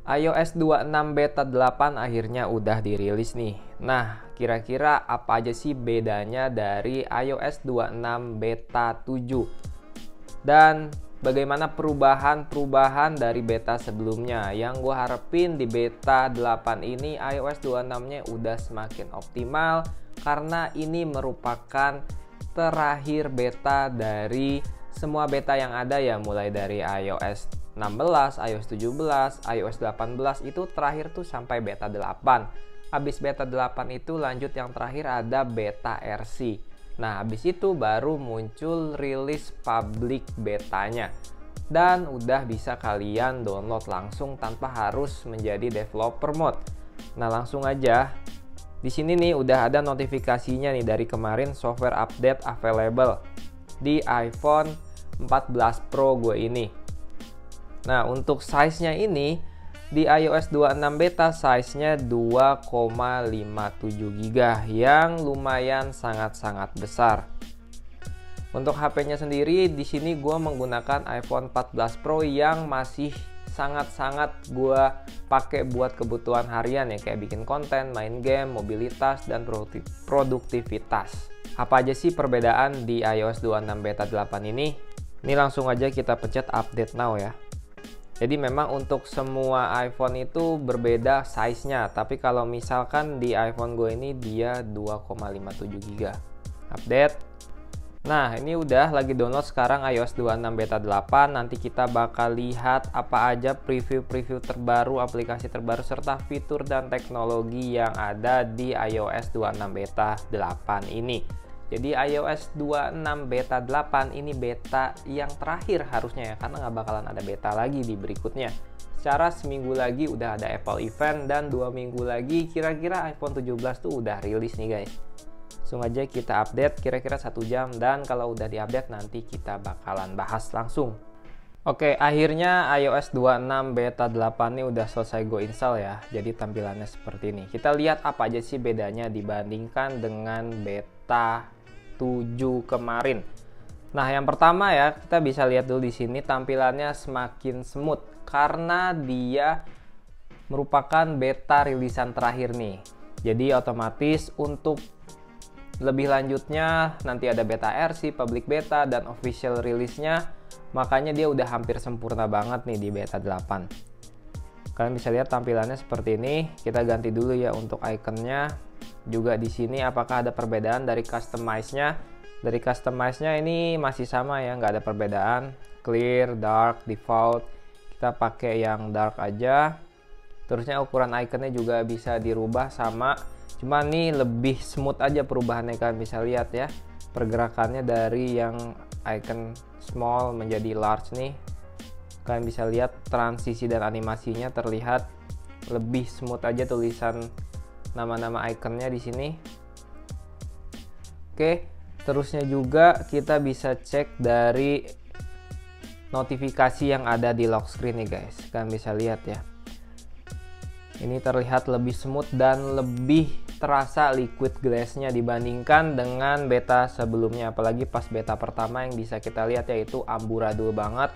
iOS 26 beta 8 akhirnya udah dirilis nih. Nah, kira-kira apa aja sih bedanya dari iOS 26 beta 7? Dan bagaimana perubahan-perubahan dari beta sebelumnya? Yang gue harapin di beta 8 ini iOS 26-nya udah semakin optimal, karena ini merupakan terakhir beta dari semua beta yang ada ya, mulai dari iOS 16, iOS 17, iOS 18 itu terakhir tuh sampai beta 8. Habis beta 8 itu lanjut yang terakhir ada beta RC. Nah, habis itu baru muncul rilis public betanya. Dan udah bisa kalian download langsung tanpa harus menjadi developer mode. Nah, langsung aja. Di sini nih udah ada notifikasinya nih dari kemarin, software update available di iPhone 14 Pro gue ini. Nah, untuk size-nya ini di iOS 26 beta size-nya 2,57 GB yang lumayan sangat-sangat besar. Untuk HP-nya sendiri di sini gue menggunakan iPhone 14 Pro yang masih sangat-sangat gue pakai buat kebutuhan harian ya, kayak bikin konten, main game, mobilitas, dan produktivitas. Apa aja sih perbedaan di iOS 26 beta 8 ini? Ini langsung aja kita pencet update now ya. Jadi memang untuk semua iPhone itu berbeda size-nya, tapi kalau misalkan di iPhone gue ini dia 2,57 GB. Update. Nah, ini udah lagi download sekarang iOS 26 beta 8. Nanti kita bakal lihat apa aja preview-preview terbaru, aplikasi terbaru, serta fitur dan teknologi yang ada di iOS 26 beta 8 ini. Jadi iOS 26 beta 8 ini beta yang terakhir harusnya ya, karena nggak bakalan ada beta lagi di berikutnya. Secara seminggu lagi udah ada Apple event, dan 2 minggu lagi kira-kira iPhone 17 tuh udah rilis nih guys. Langsung aja kita update kira-kira 1 jam, dan kalau udah diupdate nanti kita bakalan bahas langsung. Oke, akhirnya iOS 26 beta 8 ini udah selesai gue install ya. Jadi tampilannya seperti ini. Kita lihat apa aja sih bedanya dibandingkan dengan beta 7 kemarin. Nah, yang pertama ya, kita bisa lihat dulu di sini tampilannya semakin smooth karena dia merupakan beta rilisan terakhir nih. Jadi otomatis untuk lebih lanjutnya nanti ada beta RC, public beta, dan official release-nya. Makanya dia udah hampir sempurna banget nih di beta 8. Kalian bisa lihat tampilannya seperti ini. Kita ganti dulu ya untuk ikonnya. Juga di sini apakah ada perbedaan dari customize-nya? Dari customize-nya ini masih sama ya, nggak ada perbedaan. Clear, dark, default. Kita pakai yang dark aja. Terusnya ukuran ikonnya juga bisa dirubah sama. Cuma nih lebih smooth aja perubahannya, kalian bisa lihat ya. Pergerakannya dari yang icon small menjadi large nih. Kalian bisa lihat transisi dan animasinya terlihat lebih smooth aja, tulisan nama-nama ikonnya di sini. Oke, terusnya juga kita bisa cek dari notifikasi yang ada di lock screen nih guys. Kalian bisa lihat ya. Ini terlihat lebih smooth dan lebih terasa liquid glass-nya dibandingkan dengan beta sebelumnya. Apalagi pas beta pertama yang bisa kita lihat yaitu amburadul banget.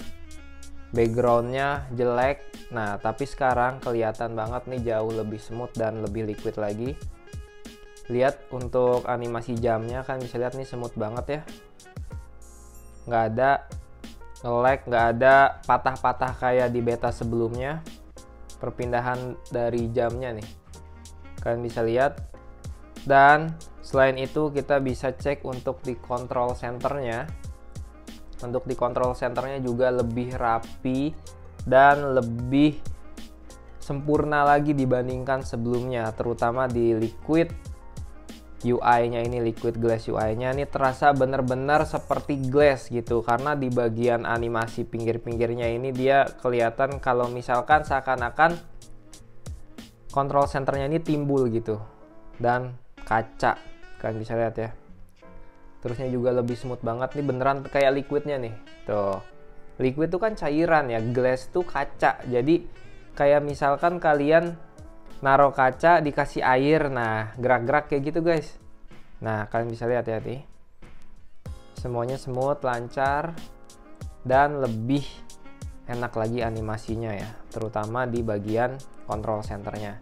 Backgroundnya jelek. Nah, tapi sekarang kelihatan banget nih jauh lebih smooth dan lebih liquid lagi. Lihat untuk animasi jamnya, kan bisa lihat nih smooth banget ya. Nggak ada nge-lag, nggak ada patah-patah kayak di beta sebelumnya. Perpindahan dari jamnya nih kalian bisa lihat. Dan selain itu kita bisa cek untuk di control centernya. Untuk di control centernya juga lebih rapi dan lebih sempurna lagi dibandingkan sebelumnya, terutama di liquid UI-nya ini, liquid glass UI-nya ini terasa bener-bener seperti glass gitu, karena di bagian animasi pinggir-pinggirnya ini dia kelihatan kalau misalkan seakan-akan control centernya ini timbul gitu dan kaca, kalian bisa lihat ya. Terusnya juga lebih smooth banget nih, beneran kayak liquidnya nih tuh. Liquid tuh kan cairan ya, glass tuh kaca. Jadi kayak misalkan kalian naruh kaca dikasih air, nah gerak-gerak kayak gitu guys. Nah, kalian bisa lihat ya nih, semuanya smooth, lancar, dan lebih enak lagi animasinya ya, terutama di bagian control centernya.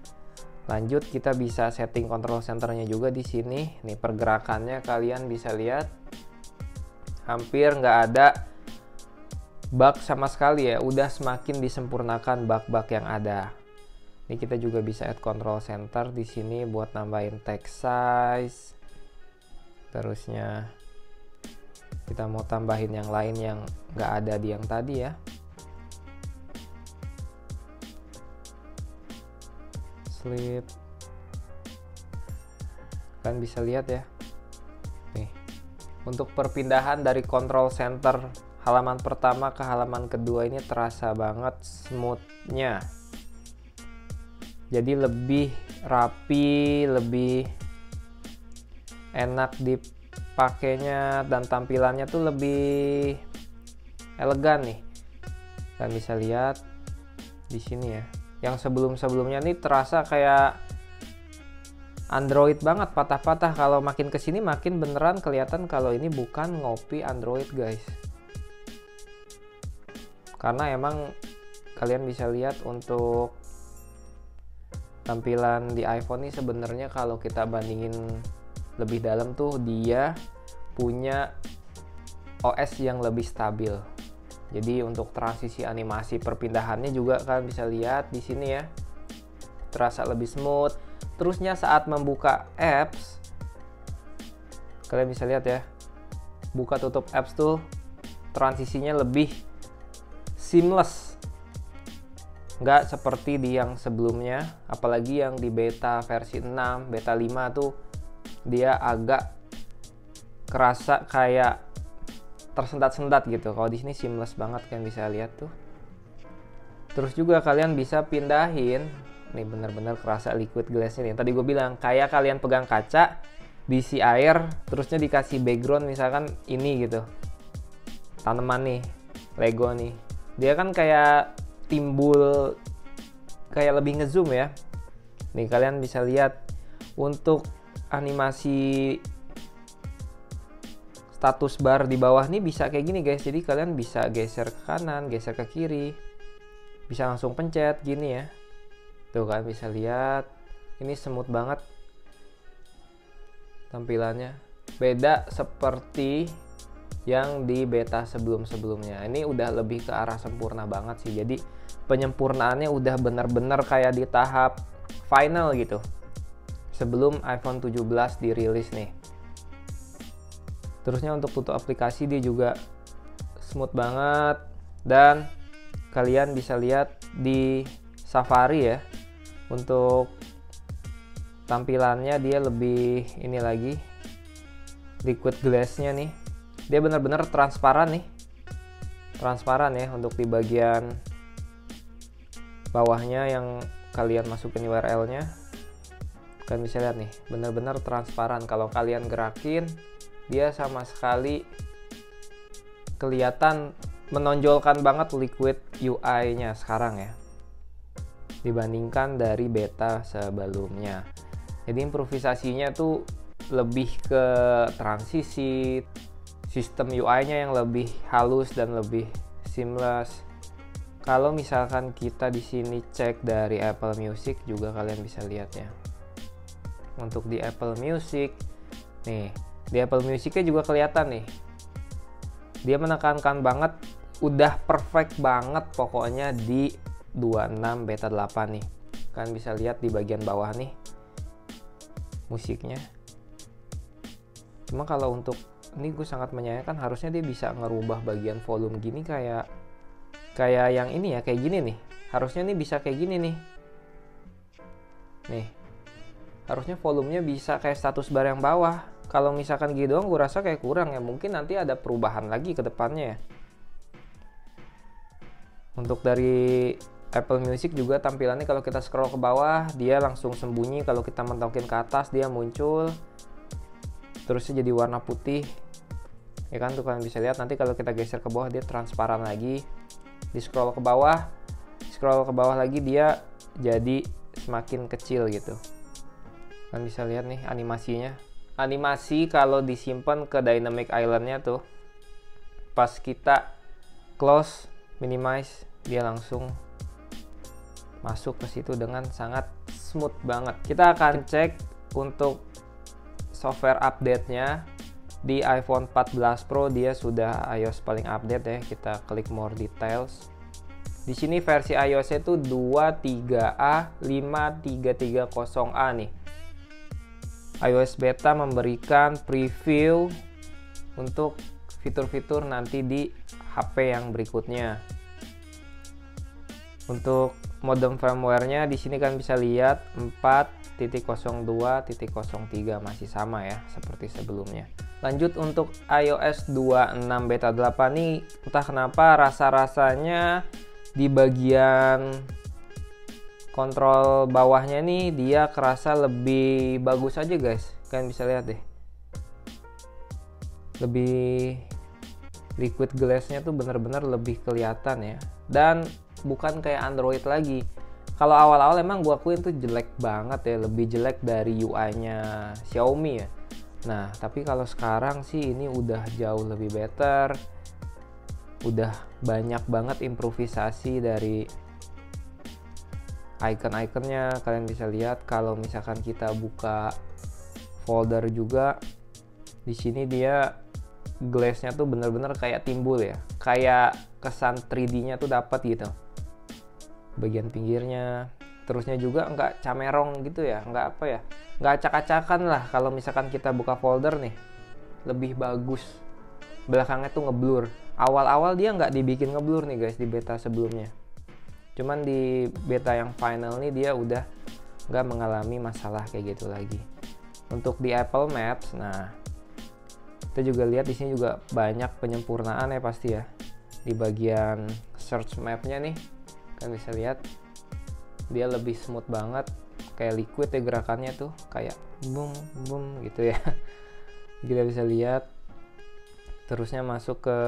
Lanjut kita bisa setting control centernya juga di sini. Nih pergerakannya kalian bisa lihat hampir nggak ada bug sama sekali ya, udah semakin disempurnakan bug-bug yang ada. Ini kita juga bisa add control center di sini buat nambahin text size. Terusnya kita mau tambahin yang lain yang nggak ada di yang tadi ya. Sleep. Kalian bisa lihat ya. Nih. Untuk perpindahan dari control center halaman pertama ke halaman kedua ini terasa banget smoothnya. Jadi lebih rapi, lebih enak dipakainya, dan tampilannya tuh lebih elegan nih. Kalian bisa lihat di sini ya. Yang sebelum-sebelumnya nih terasa kayak Android banget, patah-patah. Kalau makin kesini makin beneran kelihatan kalau ini bukan ngopi Android guys. Karena emang kalian bisa lihat untuk tampilan di iPhone ini sebenarnya kalau kita bandingin lebih dalam tuh dia punya OS yang lebih stabil. Jadi untuk transisi animasi perpindahannya juga kalian bisa lihat di sini ya, terasa lebih smooth. Terusnya saat membuka apps, kalian bisa lihat ya, buka tutup apps tuh transisinya lebih seamless, nggak seperti di yang sebelumnya. Apalagi yang di beta versi 6, beta 5 tuh dia agak kerasa kayak tersendat-sendat gitu. Kalau di sini seamless banget, kalian bisa lihat tuh. Terus juga kalian bisa pindahin, nih bener-bener kerasa liquid glass ini. Tadi gue bilang kayak kalian pegang kaca, diisi air, terusnya dikasih background misalkan ini gitu, tanaman nih, Lego nih, dia kan kayak timbul kayak lebih ngezoom ya. Nih kalian bisa lihat untuk animasi status bar di bawah nih bisa kayak gini guys. Jadi kalian bisa geser ke kanan, geser ke kiri, bisa langsung pencet gini ya. Tuh kan bisa lihat, ini smooth banget tampilannya. Beda seperti yang di beta sebelum-sebelumnya. Ini udah lebih ke arah sempurna banget sih. Jadi penyempurnaannya udah bener-bener kayak di tahap final gitu, sebelum iPhone 17 dirilis nih. Terusnya untuk tutup aplikasi dia juga smooth banget, dan kalian bisa lihat di Safari ya, untuk tampilannya dia lebih ini lagi, liquid glassnya nih dia benar-benar transparan nih, transparan ya. Untuk di bagian bawahnya yang kalian masukin URL-nya, kalian bisa lihat nih benar-benar transparan. Kalau kalian gerakin dia sama sekali kelihatan menonjolkan banget liquid UI-nya sekarang ya, dibandingkan dari beta sebelumnya. Jadi improvisasinya tuh lebih ke transisi, sistem UI-nya yang lebih halus dan lebih seamless. Kalau misalkan kita di sini cek dari Apple Music juga kalian bisa lihat ya. Untuk di Apple Music nih, di Apple Music-nya juga kelihatan nih, dia menekankan banget, udah perfect banget pokoknya di 26 beta 8 nih. Kalian bisa lihat di bagian bawah nih musiknya. Cuma kalau untuk ini gue sangat menyayangkan, harusnya dia bisa ngerubah bagian volume gini kayak yang ini ya, kayak gini nih. Harusnya nih bisa kayak gini nih. Nih. Harusnya volumenya bisa kayak status bar yang bawah. Kalau misalkan gitu doang gue rasa kayak kurang ya. Mungkin nanti ada perubahan lagi ke depannya ya. Untuk dari Apple Music juga tampilannya kalau kita scroll ke bawah dia langsung sembunyi, kalau kita mentokin ke atas dia muncul. Terusnya jadi warna putih. Ya kan tuh kalian bisa lihat, nanti kalau kita geser ke bawah dia transparan lagi. Di scroll ke bawah lagi dia jadi semakin kecil gitu. Kalian bisa lihat nih animasinya. Animasi kalau disimpan ke dynamic island-nya tuh, pas kita close, minimize, dia langsung masuk ke situ dengan sangat smooth banget. Kita akan cek untuk software update-nya. Di iPhone 14 Pro dia sudah iOS paling update ya. Kita klik more details. Di sini versi iOS itu 23A 5330A nih. iOS beta memberikan preview untuk fitur-fitur nanti di HP yang berikutnya. Untuk modem firmware-nya di sini kan bisa lihat 4.02.03 masih sama ya seperti sebelumnya. Lanjut untuk iOS 26 beta 8 nih, entah kenapa rasa-rasanya di bagian kontrol bawahnya nih dia kerasa lebih bagus aja guys. Kalian bisa lihat deh. Lebih liquid glass-nya tuh bener-bener lebih kelihatan ya. Dan bukan kayak Android lagi. Kalau awal-awal emang gua akuin tuh jelek banget ya, lebih jelek dari UI-nya Xiaomi ya. Nah, tapi kalau sekarang sih ini udah jauh lebih better. Udah banyak banget improvisasi dari icon-iconnya. Kalian bisa lihat kalau misalkan kita buka folder juga di sini dia glass-nya tuh bener-bener kayak timbul ya. Kayak kesan 3D-nya tuh dapat gitu. Bagian pinggirnya, terusnya juga nggak camerong gitu ya, nggak apa ya, nggak acak-acakan lah. Kalau misalkan kita buka folder nih, lebih bagus. Belakangnya tuh ngeblur. Awal-awal dia nggak dibikin ngeblur nih guys di beta sebelumnya. Cuman di beta yang final nih dia udah nggak mengalami masalah kayak gitu lagi. Untuk di Apple Maps, nah kita juga lihat di sini juga banyak penyempurnaan ya pasti ya. Di bagian search map-nya nih, kan bisa lihat dia lebih smooth banget, kayak liquid ya gerakannya tuh, kayak boom boom gitu ya. Kita bisa lihat. Terusnya masuk ke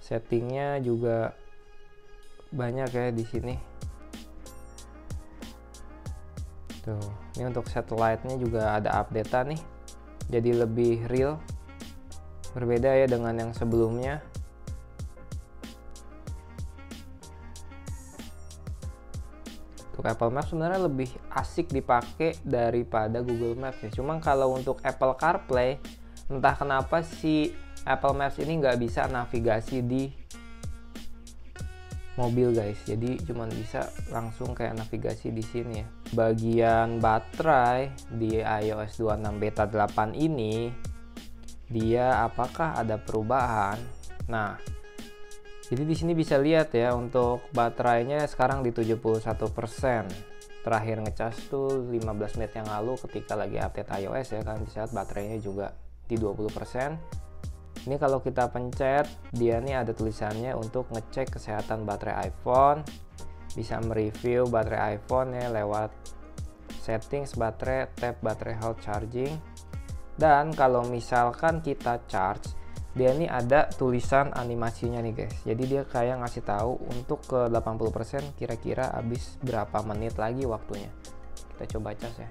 settingnya juga banyak ya di sini. Tuh, ini untuk satellite-nya juga ada update-an nih. Jadi lebih real. Berbeda ya dengan yang sebelumnya. Untuk Apple Maps sebenarnya lebih asik dipakai daripada Google Maps ya. Cuma kalau untuk Apple CarPlay, entah kenapa si Apple Maps ini nggak bisa navigasi di mobil guys. Jadi cuma bisa langsung kayak navigasi di sini ya. Bagian baterai di iOS 26 beta 8 ini, dia apakah ada perubahan? Nah, jadi di sini bisa lihat ya untuk baterainya sekarang di 71%. Terakhir ngecas tuh 15 menit yang lalu ketika lagi update iOS ya, kan bisa lihat baterainya juga di 20%. Ini kalau kita pencet, dia nih ada tulisannya untuk ngecek kesehatan baterai iPhone. Bisa mereview baterai iPhone ya lewat settings baterai, tab baterai health charging. Dan kalau misalkan kita charge, dia ini ada tulisan animasinya nih guys. Jadi dia kayak ngasih tahu untuk ke 80% kira-kira habis berapa menit lagi waktunya. Kita coba cas ya.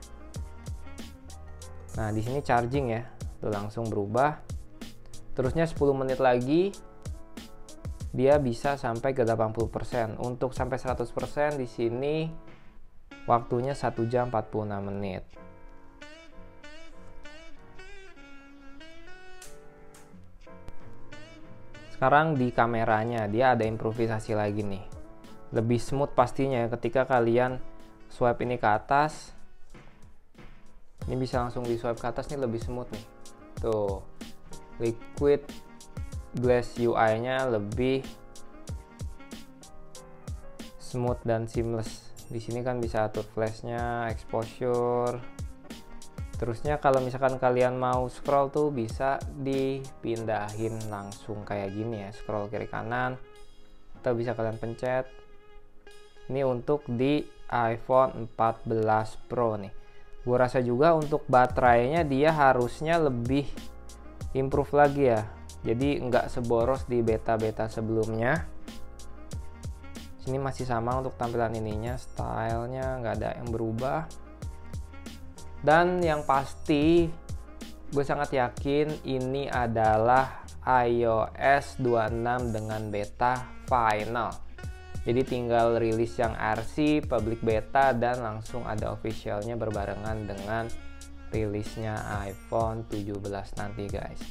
Nah, di sini charging ya. Tuh langsung berubah. Terusnya 10 menit lagi dia bisa sampai ke 80%. Untuk sampai 100% di sini waktunya 1 jam 46 menit. Sekarang di kameranya dia ada improvisasi lagi nih. Lebih smooth pastinya ketika kalian swipe ini ke atas. Ini bisa langsung di swipe ke atas nih, lebih smooth nih. Tuh. Liquid glass UI-nya lebih smooth dan seamless. Di sini kan bisa atur flash-nya, exposure. Terusnya kalau misalkan kalian mau scroll tuh bisa dipindahin langsung kayak gini ya, scroll kiri kanan. Atau bisa kalian pencet. Ini untuk di iPhone 14 Pro nih. Gue rasa juga untuk baterainya dia harusnya lebih improve lagi ya. Jadi nggak seboros di beta-beta sebelumnya. Sini masih sama untuk tampilan ininya, stylenya nggak ada yang berubah. Dan yang pasti gue sangat yakin ini adalah iOS 26 dengan beta final. Jadi tinggal rilis yang RC, public beta, dan langsung ada officialnya berbarengan dengan rilisnya iPhone 17 nanti guys.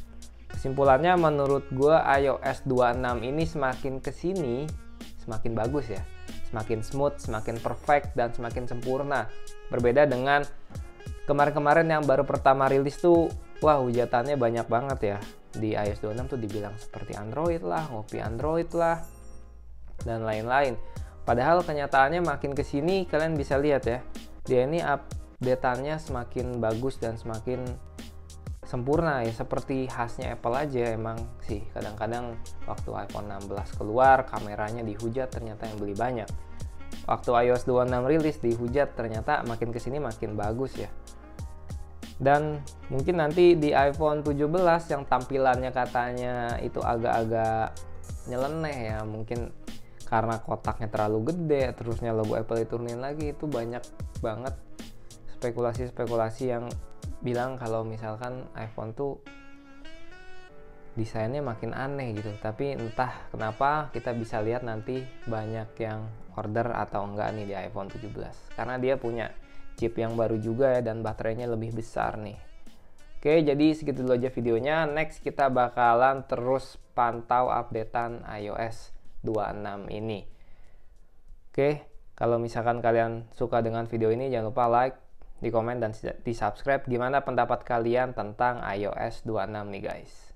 Kesimpulannya menurut gue iOS 26 ini semakin kesini semakin bagus ya, semakin smooth, semakin perfect, dan semakin sempurna. Berbeda dengan kemarin-kemarin yang baru pertama rilis tuh, wah hujatannya banyak banget ya. Di iOS 26 tuh dibilang seperti Android lah, ngopi Android lah, dan lain-lain. Padahal kenyataannya makin kesini kalian bisa lihat ya, dia ini update-annya semakin bagus dan semakin sempurna ya, seperti khasnya Apple aja emang sih. Kadang-kadang waktu iPhone 16 keluar kameranya dihujat, ternyata yang beli banyak. Waktu iOS 26 rilis dihujat, ternyata makin kesini makin bagus ya. Dan mungkin nanti di iPhone 17 yang tampilannya katanya itu agak-agak nyeleneh ya, mungkin karena kotaknya terlalu gede, terusnya logo Apple diturunin lagi. Itu banyak banget spekulasi-spekulasi yang bilang kalau misalkan iPhone tuh desainnya makin aneh gitu. Tapi entah kenapa kita bisa lihat nanti banyak yang order atau enggak nih di iPhone 17, karena dia punya chip yang baru juga ya, dan baterainya lebih besar nih. Oke, jadi segitu dulu aja videonya. Next kita bakalan terus pantau updatean iOS 26 ini. Oke, kalau misalkan kalian suka dengan video ini, jangan lupa like, di komen, dan di subscribe. Gimana pendapat kalian tentang iOS 26 nih guys?